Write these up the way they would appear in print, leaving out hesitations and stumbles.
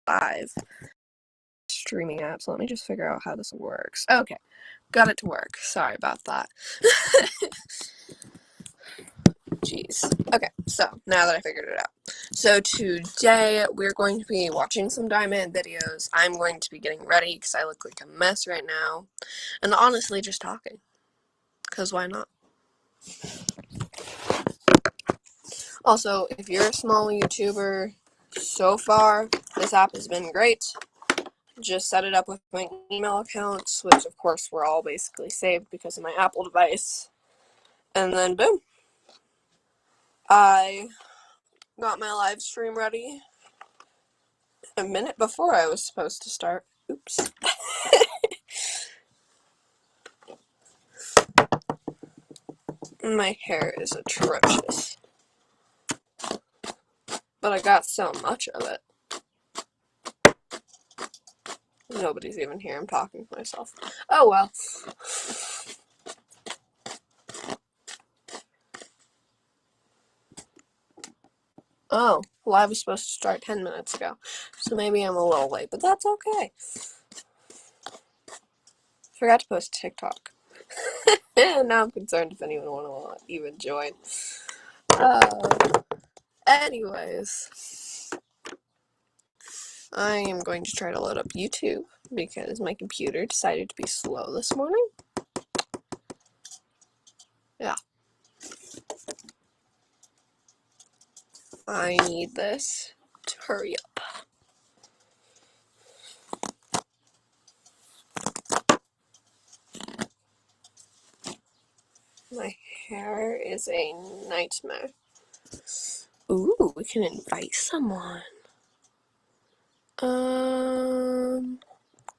live streaming app, so let me just figure out how this works. Okay, got it to work. Sorry about that. Jeez. Okay, so now that I figured it out. So today we're going to be watching some diamond videos. I'm going to be getting ready because I look like a mess right now. And honestly, just talking. Because why not? Also, if you're a small YouTuber, so far, this app has been great. Just set it up with my email accounts, which of course were all basically saved because of my Apple device. And then boom. I got my live stream ready a minute before I was supposed to start. Oops. My hair is atrocious. But I got so much of it. Nobody's even here. I'm talking to myself. Oh well. Oh, live was supposed to start 10 minutes ago. So maybe I'm a little late, but that's okay. Forgot to post TikTok. And now I'm concerned if anyone will even join. Anyways, I am going to try to load up YouTube because my computer decided to be slow this morning. Yeah. I need this to hurry up. My hair is a nightmare. Ooh, we can invite someone.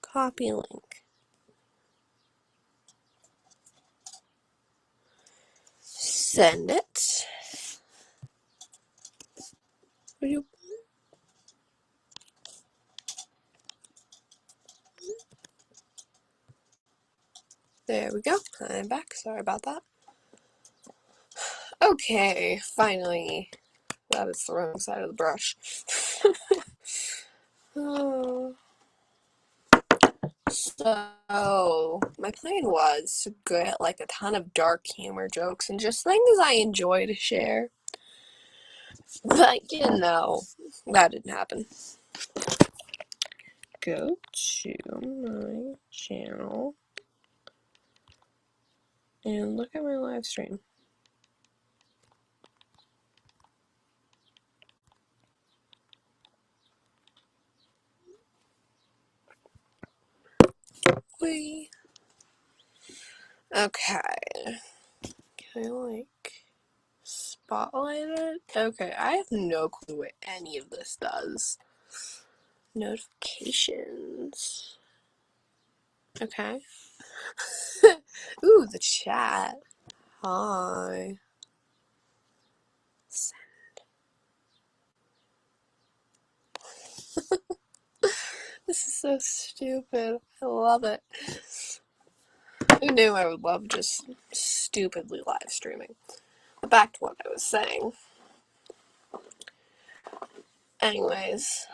Copy link. Send it. There we go. I'm back. Sorry about that. Okay, finally. That is the wrong side of the brush. So, my plan was to get like a ton of dark humor jokes and just things I enjoy to share. But, you know, that didn't happen. Go to my channel and look at my live stream. Whee! Okay. Can I, like, spotlight it? Okay, I have no clue what any of this does. Notifications. Okay. Ooh, the chat. Hi. Send. This is so stupid. I love it. Who knew I would love just stupidly live streaming? But back to what I was saying. Anyways,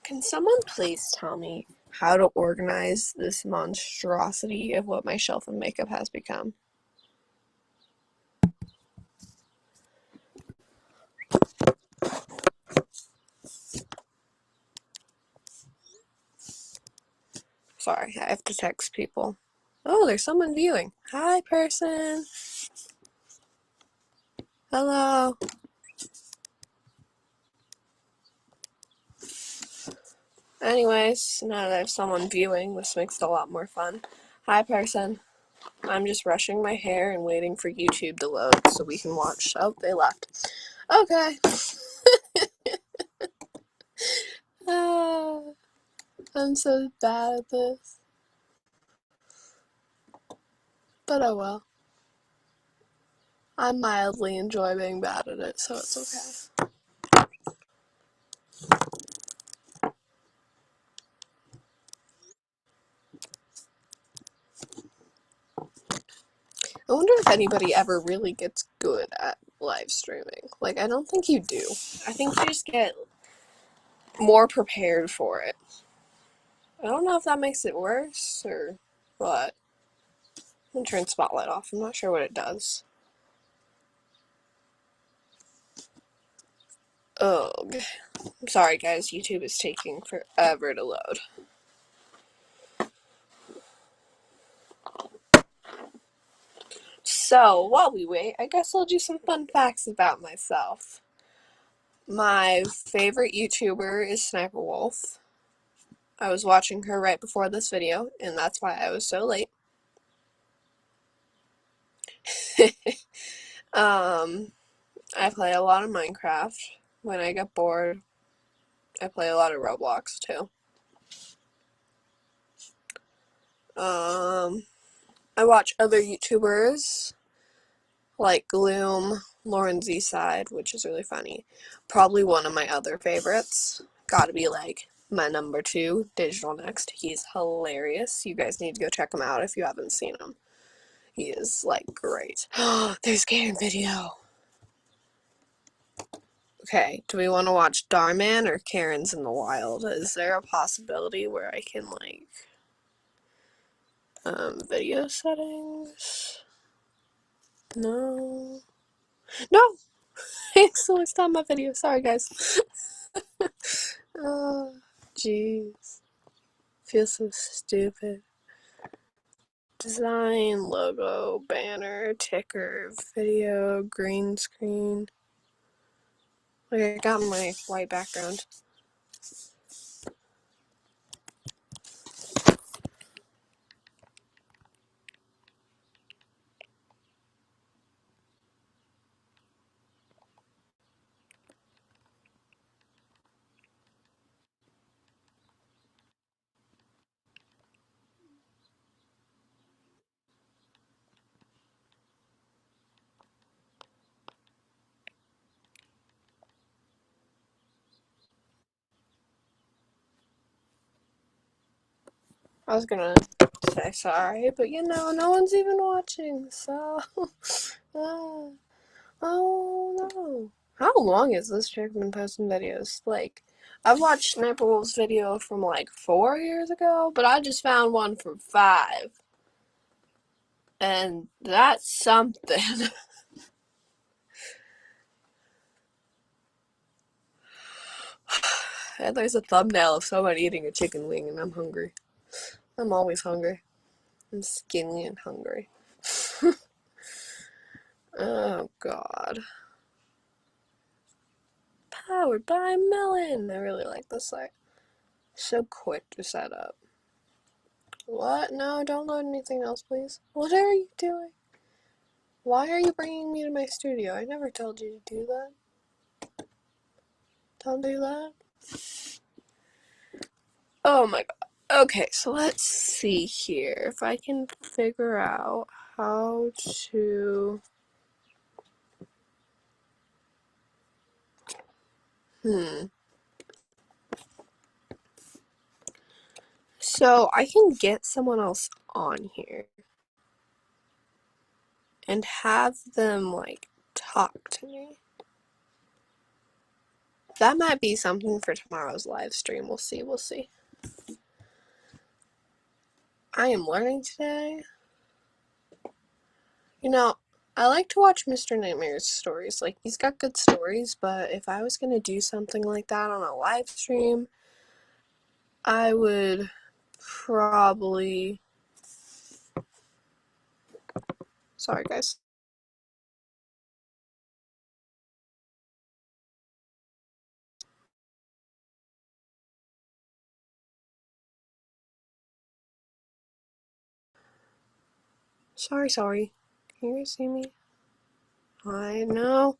can someone please tell me how to organize this monstrosity of what my shelf of makeup has become? Sorry, I have to text people. Oh, there's someone viewing. Hi, person. Hello. Anyways, now that I have someone viewing, this makes it a lot more fun. Hi, person. I'm just brushing my hair and waiting for YouTube to load so we can watch. Oh, they left. Okay. I'm so bad at this. But oh well. I mildly enjoy being bad at it, so it's okay. I wonder if anybody ever really gets good at live streaming. Like, I don't think you do. I think you just get more prepared for it. I don't know if that makes it worse or what. I'm gonna turn spotlight off. I'm not sure what it does. Ugh. I'm sorry guys, YouTube is taking forever to load. So, while we wait, I guess I'll do some fun facts about myself. My favorite YouTuber is Sniper Wolf. I was watching her right before this video, and that's why I was so late. I play a lot of Minecraft. When I get bored, I play a lot of Roblox too. I watch other YouTubers like Gloom, Lauren Z Side, which is really funny. Probably one of my other favorites. Gotta be like my number 2, Digital Next. He's hilarious. You guys need to go check him out if you haven't seen him. He is like great. There's game video. Okay, do we want to watch Darman or Karen's in the Wild? Is there a possibility where I can like video settings? No. No! I accidentally stopped my video. Sorry guys. Oh, jeez. Feels so stupid. Design, logo, banner, ticker, video, green screen. Like I got my white background. I was gonna say sorry, but you know, no one's even watching, so. Oh no. How long has this chick been posting videos? Like, I've watched Sniper Wolf's video from like 4 years ago, but I just found one from 5. And that's something. And there's a thumbnail of someone eating a chicken wing, and I'm hungry. I'm always hungry. I'm skinny and hungry. Oh god. Powered by Melon! I really like this site. So quick to set up. What? No, don't load anything else, please. What are you doing? Why are you bringing me to my studio? I never told you to do that. Don't do that. Oh my god. Okay, so let's see here. If I can figure out how to... So I can get someone else on here and have them like talk to me. That might be something for tomorrow's live stream. We'll see. We'll see. I am learning today. You know, I like to watch Mr. Nightmare's stories. Like, he's got good stories, but if I was going to do something like that on a live stream, I would probably... Sorry, guys. Sorry. Can you guys see me? I know.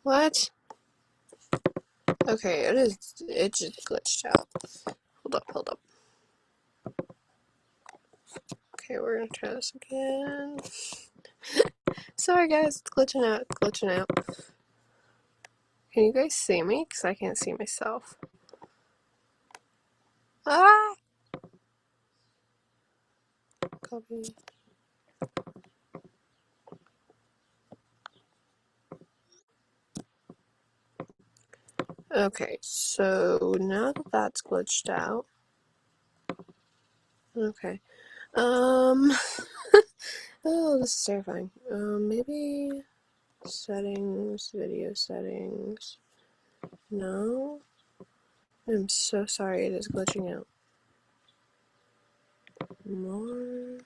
What? Okay, it just glitched out. Hold up. Okay, we're gonna try this again. Sorry guys, it's glitching out. Can you guys see me? Because I can't see myself. Ah! Copy. Okay, so now that that's glitched out. Okay. Oh, this is terrifying. Maybe settings, video settings. No? I'm so sorry, it is glitching out. More.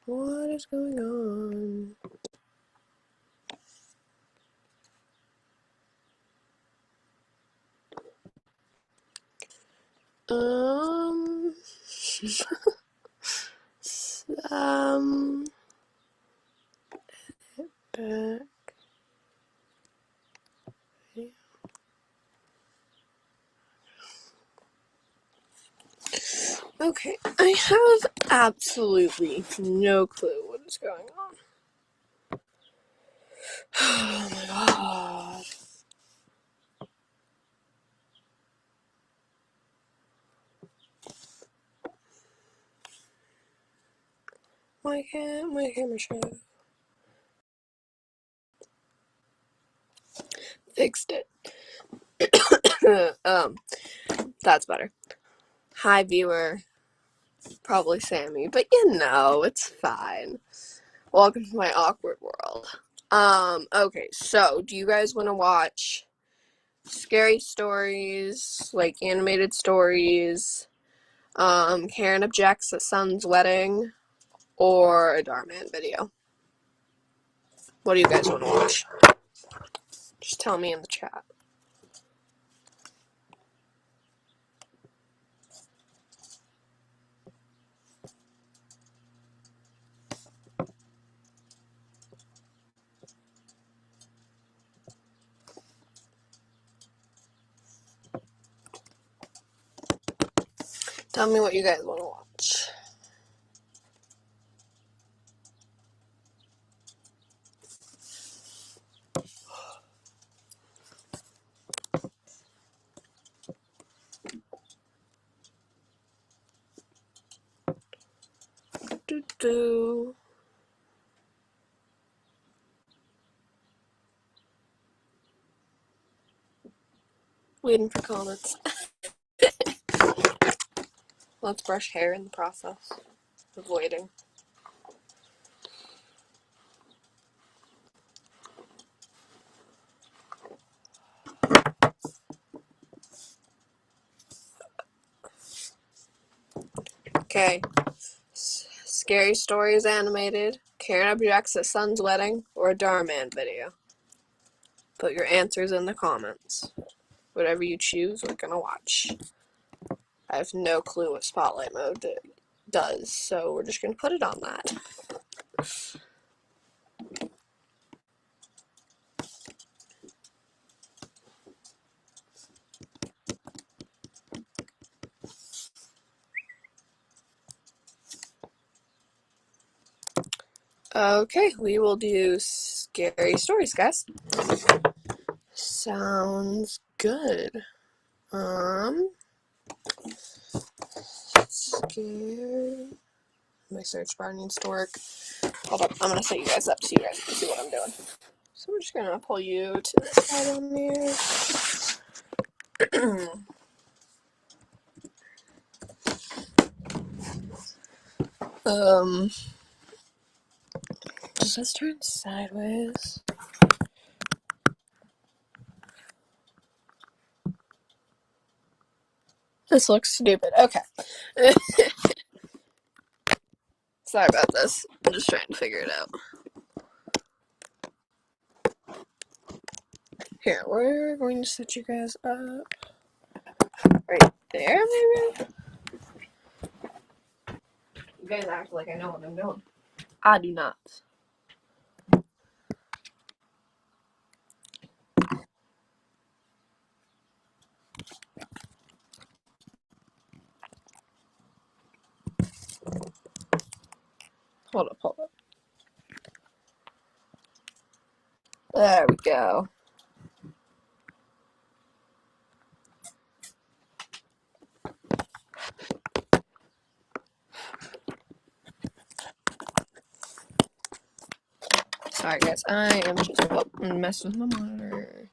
What is going on? Um, um, back. Okay, I have absolutely no clue what is going on. Oh my god. Why can't my camera show? Fixed it. That's better. Hi, viewer. Probably Sammy, but it's fine. Welcome to my awkward world. Okay, so do you guys want to watch scary stories, like animated stories, Karen objects at son's wedding, or a Darman video? What do you guys want to watch? Just tell me in the chat. Tell me what you guys want to watch. Do. Waiting for comments. Let's brush hair in the process of waiting. Okay. Scary stories animated, Karen objects at son's wedding, or a Darman video. Put your answers in the comments. Whatever you choose, we're gonna watch. I have no clue what spotlight mode does, so we're just gonna put it on that. Okay, we will do scary stories, guys. Sounds good. Scared. My search bar needs to work. Hold up, I'm gonna set you guys up so you guys can see what I'm doing. So we're just gonna pull you to this side on here. Does this turn sideways? This looks stupid. Okay. Sorry about this. I'm just trying to figure it out. Here, we're going to set you guys up right there, maybe? You guys act like I know what I'm doing. I do not. Hold up. There we go. Alright guys, I am just messing with my monitor.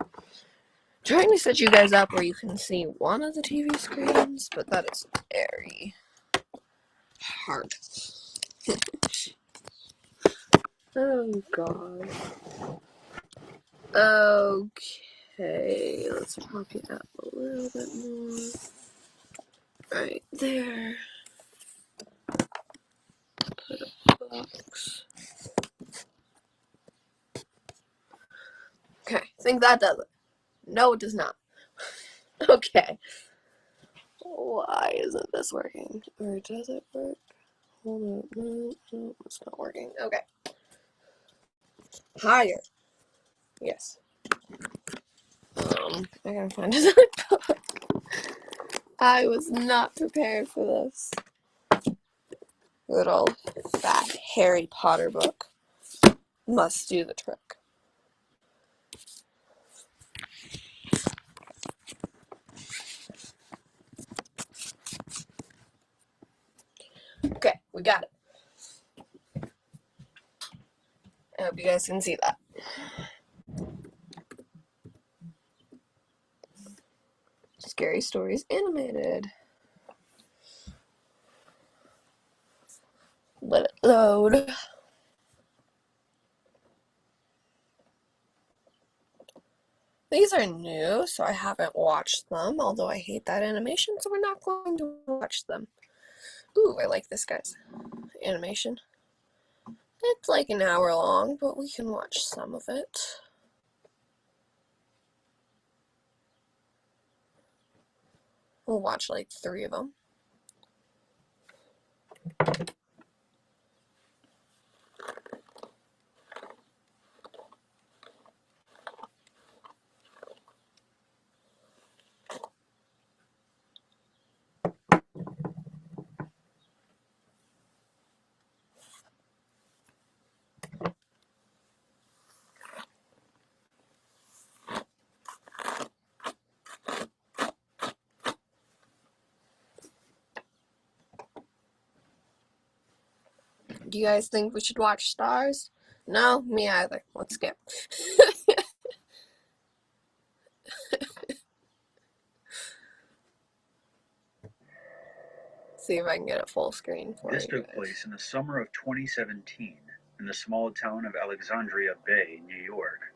Trying to set you guys up where you can see one of the TV screens, but that is very hard. Oh god. Okay, let's pop it up a little bit more. Right there. Put a box. Okay, I think that does it. No, it does not. Okay. Why isn't this working? Or does it work? Hold on. No, it's not working. Okay. Higher. Yes. I gotta find another book. I was not prepared for this. Good old fat Harry Potter book. Must do the trick. Okay, we got it. I hope you guys can see that. Scary Stories animated. Let it load. These are new, so I haven't watched them, although I hate that animation, so we're not going to watch them. Ooh, I like this guy's animation. It's like an hour long, but we can watch some of it. We'll watch like 3 of them. Do you guys think we should watch Stars? No, me either. Let's skip. See if I can get it full screen for you. This took place in the summer of 2017 in the small town of Alexandria Bay, New York.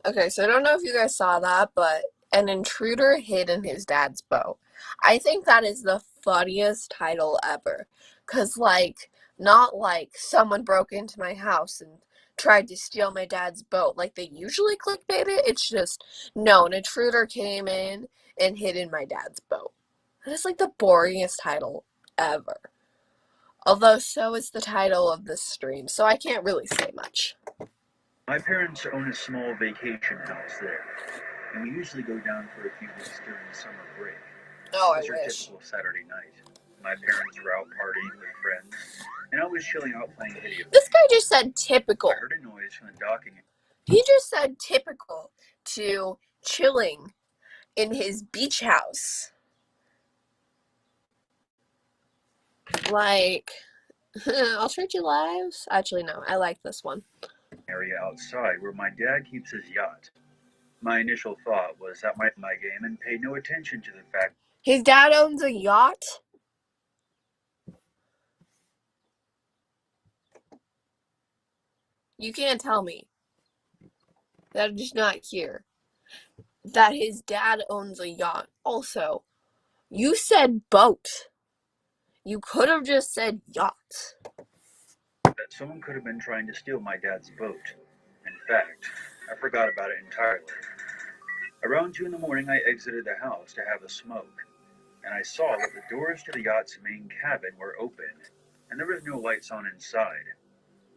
Okay, so I don't know if you guys saw that, but an intruder hid in his dad's boat. I think that is the funniest title ever. Because, like, not like someone broke into my house and tried to steal my dad's boat like they usually clickbait it. It's just, no, an intruder came in and hid in my dad's boat. That is like the boringest title ever. Although, so is the title of this stream, so I can't really say much. My parents own a small vacation house there, and we usually go down for a few weeks during the summer break. Oh, It was I your wish. typical Saturday night. My parents were out partying with friends, and I was chilling out playing video This games. guy just said typical. I heard a noise from the docking. He just said typical to chilling in his beach house. Like, I'll trade you lives. Actually, no, I like this one. Area outside where my dad keeps his yacht. My initial thought was that might be my game and paid no attention to the fact His dad owns a yacht? You can't tell me that I'm just not here that his dad owns a yacht. Also, you said boat. You could have just said yacht. that someone could have been trying to steal my dad's boat. In fact, I forgot about it entirely. Around 2 in the morning, I exited the house to have a smoke, and I saw that the doors to the yacht's main cabin were open, and there was no lights on inside.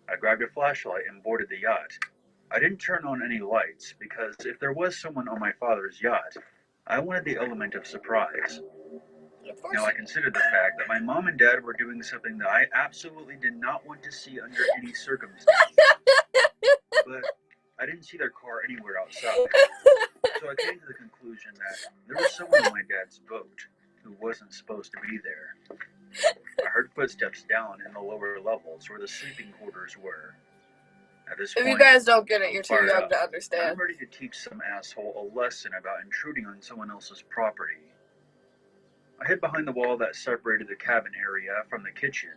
I grabbed a flashlight and boarded the yacht. I didn't turn on any lights because if there was someone on my father's yacht, I wanted the element of surprise. Now I considered the fact that my mom and dad were doing something that I absolutely did not want to see under any circumstances. But I didn't see their car anywhere outside. So I came to the conclusion that there was someone on my dad's boat who wasn't supposed to be there. I heard footsteps down in the lower levels where the sleeping quarters were. At this If you point, guys don't get it, I'm you're too fired young up. to I'm understand. ready to teach some asshole a lesson about intruding on someone else's property. I hid behind the wall that separated the cabin area from the kitchen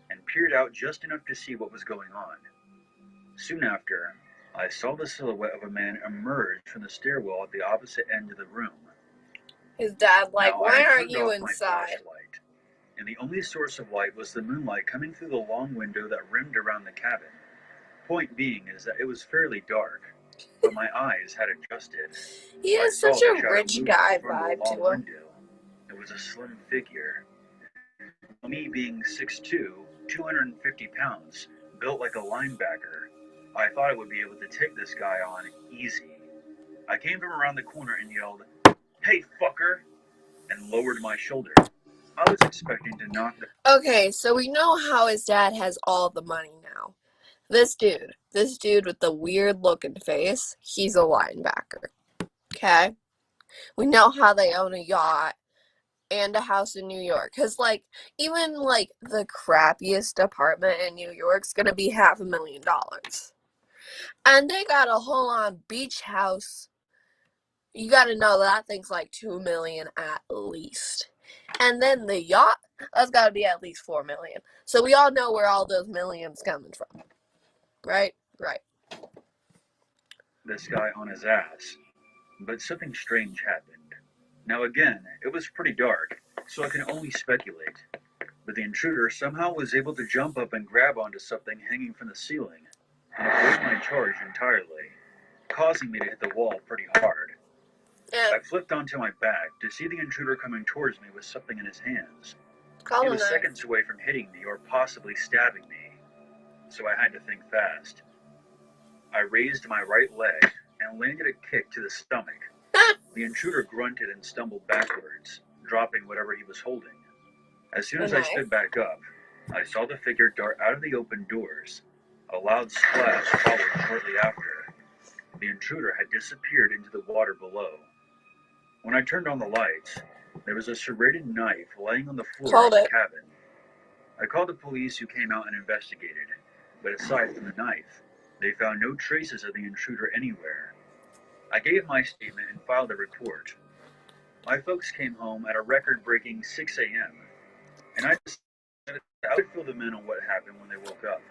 and peered out just enough to see what was going on. Soon after, I saw the silhouette of a man emerge from the stairwell at the opposite end of the room. His dad, like, Now, I why had aren't turned you off my inside? flashlight, and the only source of light was the moonlight coming through the long window that rimmed around the cabin. Point being is that it was fairly dark, but my eyes had adjusted. He I has saw such the a shadow rich move guy in front of the vibe to long him. window. It was a slim figure. Me being 6'2", 250 pounds, built like a linebacker, I thought I would be able to take this guy on easy. I came from around the corner and yelled, "Hey, fucker!" and lowered my shoulder. I was expecting to knock the... Okay, so we know how his dad has all the money now. This dude with the weird looking face, he's a linebacker. Okay? We know how they own a yacht and a house in New York. Because, like, even, like, the crappiest apartment in New York's gonna be $500,000. And they got a whole-on beach house. You gotta know that thing's like $2 million at least. And then the yacht, that's gotta be at least $4 million. So we all know where all those millions coming from. Right? Right. this guy on his ass. But something strange happened. Now again, it was pretty dark, so I can only speculate. But the intruder somehow was able to jump up and grab onto something hanging from the ceiling and avoid my charge entirely, causing me to hit the wall pretty hard. Yeah. I flipped onto my back to see the intruder coming towards me with something in his hands. Call He a was knife. seconds away from hitting me or possibly stabbing me, so I had to think fast. I raised my right leg and landed a kick to the stomach. The intruder grunted and stumbled backwards, dropping whatever he was holding. As soon A as I knife. stood back up, I saw the figure dart out of the open doors. A loud splash followed shortly after. The intruder had disappeared into the water below. When I turned on the lights, there was a serrated knife laying on the floor Hold of the it. cabin. I called the police, who came out and investigated, but aside from the knife, they found no traces of the intruder anywhere. I gave my statement and filed a report. My folks came home at a record-breaking 6 a.m., and I decided I would fill them in on what happened when they woke up.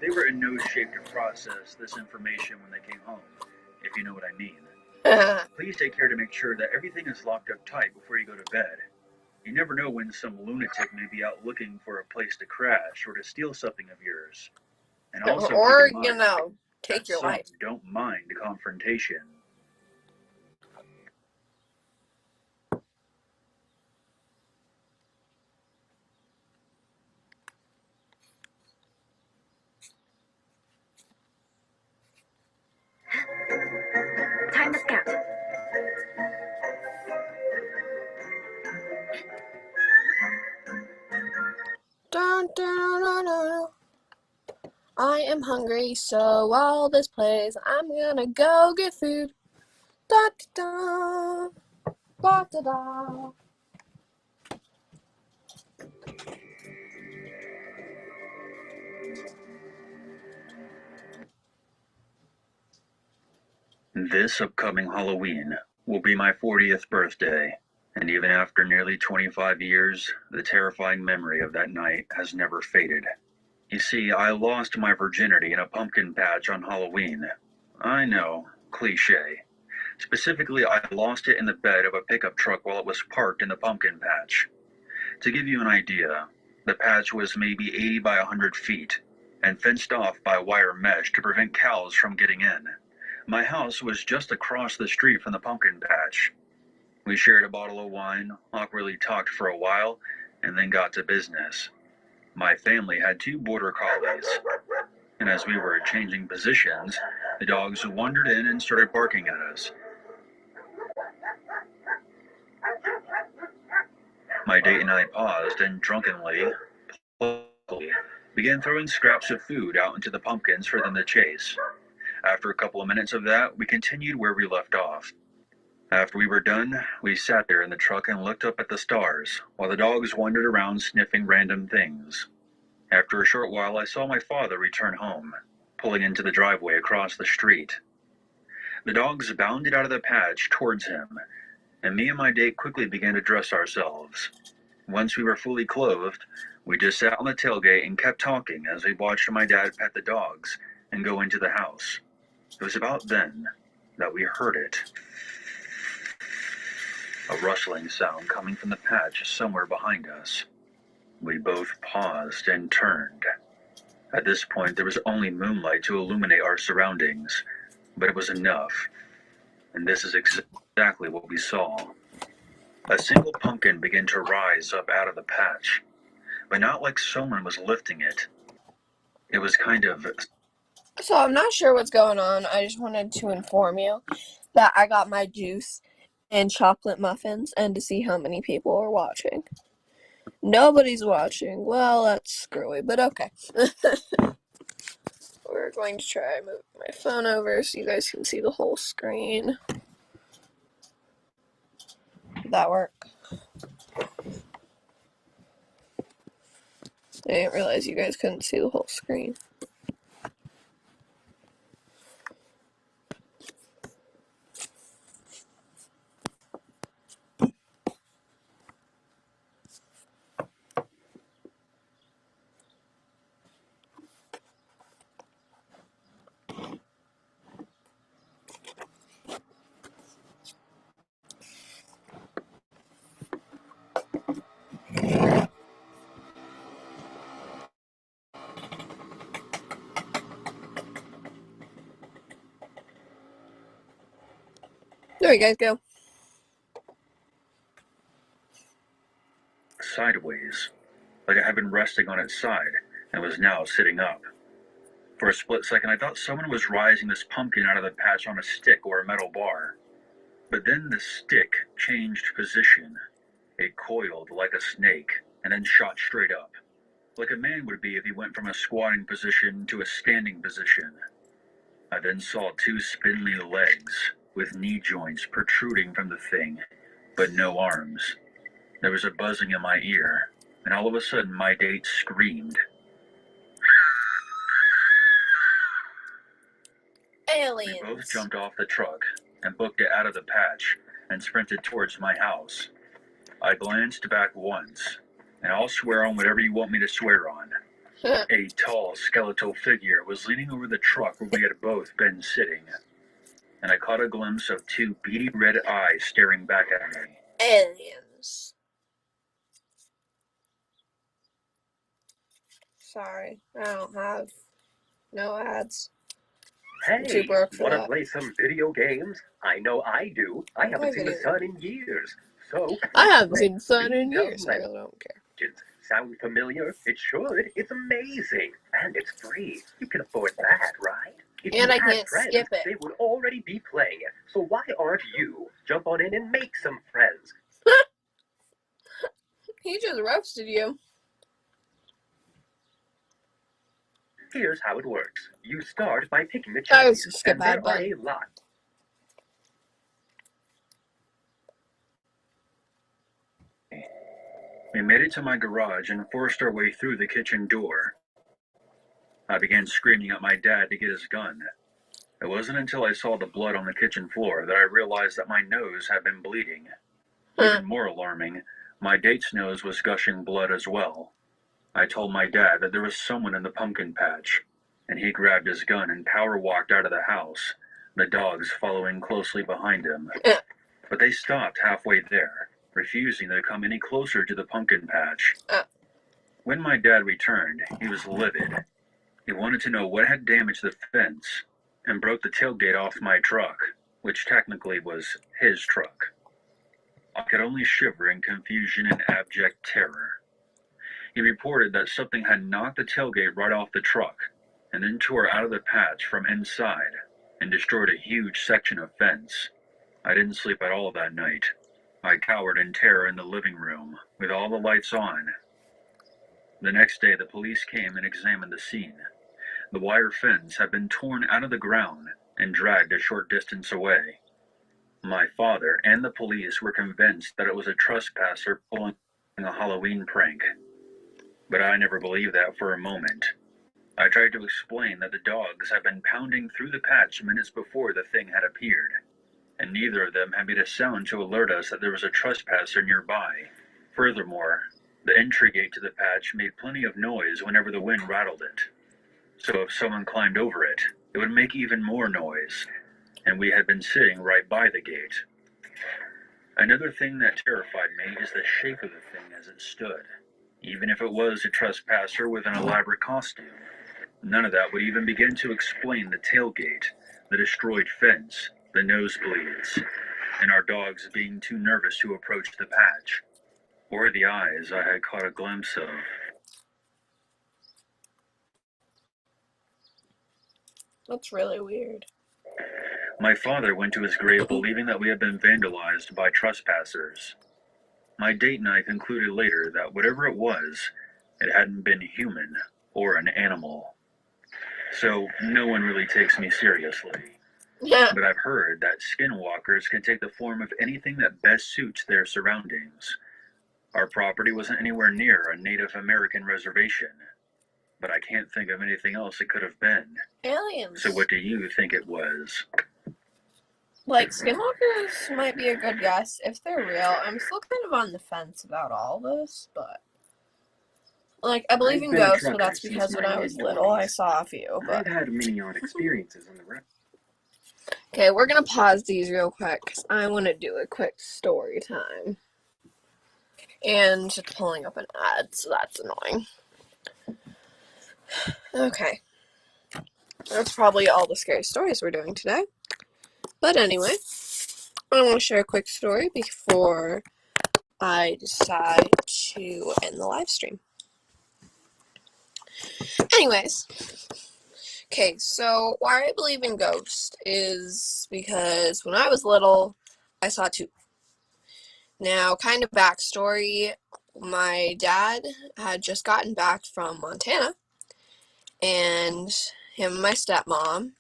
They were in no shape to process this information when they came home, if you know what I mean. Please take care to make sure that everything is locked up tight before you go to bed. You never know when some lunatic may be out looking for a place to crash or to steal something of yours. And also Or, keep in you mind know, take that your some life. don't mind confrontation. Time to scout. Dun, dun, dun, dun. I am hungry, so while this plays, I'm gonna go get food. Da da da da da. This upcoming Halloween will be my 40th birthday, and even after nearly 25 years, the terrifying memory of that night has never faded. You see, I lost my virginity in a pumpkin patch on Halloween. I know, cliche. Specifically, I lost it in the bed of a pickup truck while it was parked in the pumpkin patch. To give you an idea, the patch was maybe 80 by 100 feet and fenced off by wire mesh to prevent cows from getting in. My house was just across the street from the pumpkin patch. We shared a bottle of wine, awkwardly talked for a while, and then got to business. My family had two border collies, and as we were changing positions, the dogs wandered in and started barking at us. My date and I paused and drunkenly began throwing scraps of food out into the pumpkins for them to chase. After a couple of minutes of that, we continued where we left off. After we were done, we sat there in the truck and looked up at the stars, while the dogs wandered around sniffing random things. After a short while, I saw my father return home. pulling into the driveway across the street. The dogs bounded out of the patch towards him, and me and my date quickly began to dress ourselves. Once we were fully clothed, we just sat on the tailgate and kept talking as we watched my dad pet the dogs and go into the house. It was about then that we heard it. A rustling sound coming from the patch somewhere behind us. We both paused and turned. At this point, there was only moonlight to illuminate our surroundings, but it was enough. And this is exactly what we saw. A single pumpkin began to rise up out of the patch, but not like someone was lifting it. It was kind of... So I'm not sure what's going on. I just wanted to inform you that I got my juice and chocolate muffins and to see how many people are watching. Nobody's watching. Well, that's screwy, but okay. We're going to try moving my phone over so you guys can see the whole screen. Did that work? I didn't realize you guys couldn't see the whole screen. There you guys go. sideways, like it had been resting on its side and was now sitting up. For a split second, I thought someone was rising this pumpkin out of the patch on a stick or a metal bar. But then the stick changed position. It coiled like a snake and then shot straight up, like a man would be if he went from a squatting position to a standing position. I then saw two spindly legs with knee joints protruding from the thing, but no arms. There was a buzzing in my ear, and all of a sudden my date screamed. Aliens. We both jumped off the truck and booked it out of the patch and sprinted towards my house. I glanced back once, and I'll swear on whatever you want me to swear on. A tall, skeletal figure was leaning over the truck where we had both been sitting, and I caught a glimpse of two beady red eyes staring back at me. Aliens. Sorry, I don't have no ads. I'm too Hey, broke for wanna that. play some video games? I know I do. I What haven't seen the video sun in years. So I haven't let's seen the sun read in the years. I really don't care. legends. Sound familiar? It should. It's amazing. And it's free. You can afford that, right? If And you I had can't friends, skip it. they would already be playing. So why aren't you? Jump on in and make some friends. He just roasted you. Here's how it works. You start by picking the I was champions, just skip and there ad are button. a lot. We made it to my garage and forced our way through the kitchen door. I began screaming at my dad to get his gun. It wasn't until I saw the blood on the kitchen floor that I realized that my nose had been bleeding. Even more alarming, my date's nose was gushing blood as well. I told my dad that there was someone in the pumpkin patch, and he grabbed his gun and power walked out of the house, the dogs following closely behind him. But they stopped halfway there, refusing to come any closer to the pumpkin patch. When my dad returned, he was livid. He wanted to know what had damaged the fence and broke the tailgate off my truck, which technically was his truck. I could only shiver in confusion and abject terror. He reported that something had knocked the tailgate right off the truck and then tore out of the patch from inside and destroyed a huge section of fence. I didn't sleep at all that night. I cowered in terror in the living room with all the lights on. The next day, the police came and examined the scene. The wire fence had been torn out of the ground and dragged a short distance away. My father and the police were convinced that it was a trespasser pulling a Halloween prank. But I never believed that for a moment. I tried to explain that the dogs had been pounding through the patch minutes before the thing had appeared, and neither of them had made a sound to alert us that there was a trespasser nearby. Furthermore, the entry gate to the patch made plenty of noise whenever the wind rattled it. So if someone climbed over it, it would make even more noise, and we had been sitting right by the gate. Another thing that terrified me is the shape of the thing as it stood. Even if it was a trespasser with an elaborate costume, none of that would even begin to explain the tailgate, the destroyed fence, the nosebleeds, and our dogs being too nervous to approach the patch, or the eyes I had caught a glimpse of. That's really weird. My father went to his grave believing that we had been vandalized by trespassers. My date and I concluded later that whatever it was, it hadn't been human or an animal. So no one really takes me seriously. Yeah. But I've heard that skinwalkers can take the form of anything that best suits their surroundings. Our property wasn't anywhere near a Native American reservation, but I can't think of anything else it could have been. Aliens. So what do you think it was? Like, skinwalkers might be a good guess if they're real. I'm still kind of on the fence about all this, but like, I believe in ghosts, but that's because when I was little, I saw a few. But I've had many odd experiences on the road. okay, we're gonna pause these real quick because I want to do a quick story time. And it's pulling up an ad, so that's annoying. Okay. That's probably all the scary stories we're doing today. But anyway, I want to share a quick story before I decide to end the live stream. Anyways, okay, so why I believe in ghosts is because when I was little, I saw two. Now, kind of backstory, my dad had just gotten back from Montana, and him and my stepmom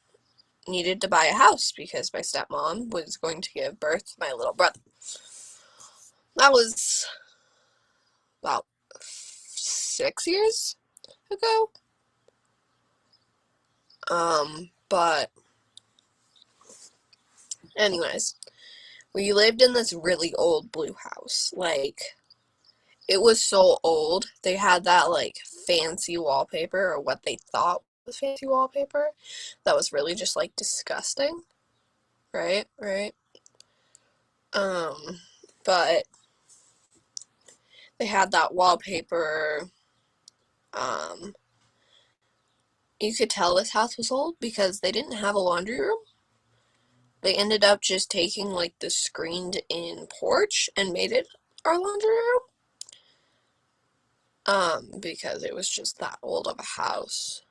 needed to buy a house because my stepmom was going to give birth to my little brother. That was about 6 years ago. But anyways, we lived in this really old blue house. Like, it was so old. They had that, like, fancy wallpaper, or what they thought was fancy wallpaper, that was really just, like, disgusting. Right? But they had that wallpaper. You could tell this house was old because they didn't have a laundry room. They ended up just taking, like, the screened-in porch and made it our laundry room. Because it was just that old of a house.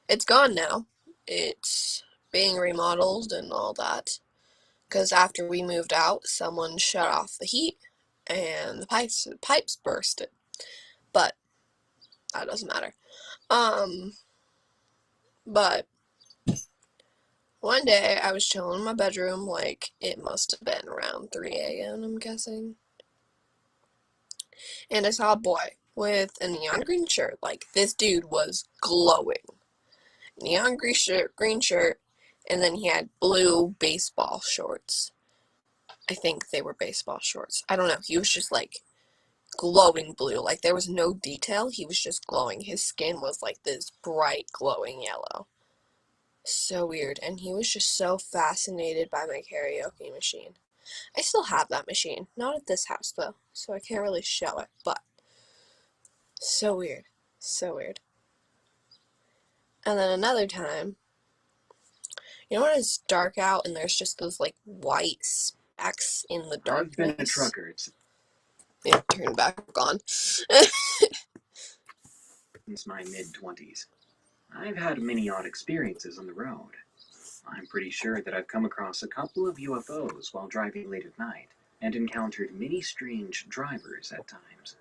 It's gone now. It's being remodeled and all that. Because after we moved out, someone shut off the heat and the pipes bursted. But that doesn't matter. But one day I was chilling in my bedroom, like, it must have been around 3 a.m., I'm guessing. And I saw a boy with a neon green shirt. Like, this dude was glowing. Neon green shirt, and then he had blue baseball shorts. I think they were baseball shorts. I don't know. He was just, like, glowing blue. Like, there was no detail. He was just glowing. His skin was, like, this bright glowing yellow. So weird. And he was just so fascinated by my karaoke machine. I still have that machine. Not at this house, though, so I can't really show it, but so weird. So weird. And then another time, you know when it's dark out and there's just those, like, white specks in the darkness? I've been a trucker Yeah, turn back on. since my mid-20s. I've had many odd experiences on the road. I'm pretty sure that I've come across a couple of UFOs while driving late at night, and encountered many strange drivers at times.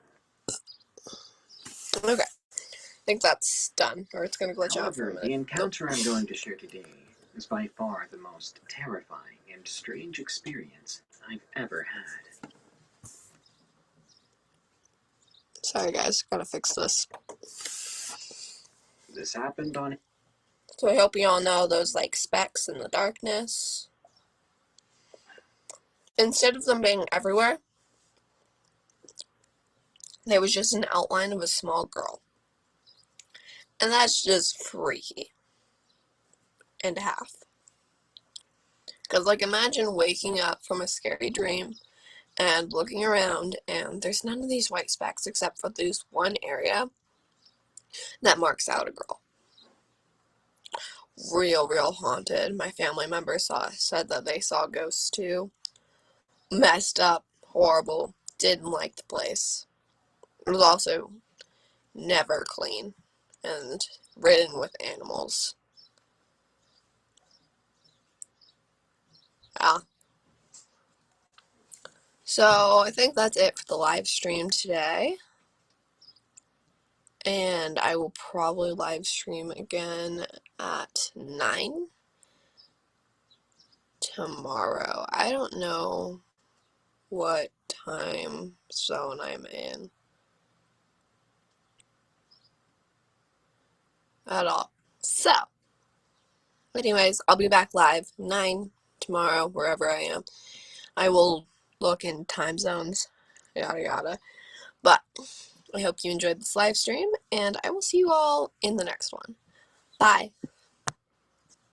Okay, I think that's done, or it's gonna glitch out for a However, minute. the encounter I'm going to share today is by far the most terrifying and strange experience I've ever had. Sorry guys, gotta fix this. This happened on. So I hope you all know those like specks in the darkness. Instead of them being everywhere, there was just an outline of a small girl. And that's just freaky and a half. Because, like, imagine waking up from a scary dream and looking around, and there's none of these white specks except for this one area that marks out a girl. Real haunted. My family members said that they saw ghosts too. Messed up, horrible, didn't like the place. It was also never clean and ridden with animals. Yeah. So I think that's it for the live stream today. And I will probably live stream again at 9 tomorrow. I don't know what time zone I'm in at all. So, anyways, I'll be back live 9 tomorrow, wherever I am. I will look in time zones, yada yada. But I hope you enjoyed this live stream, and I will see you all in the next one. Bye.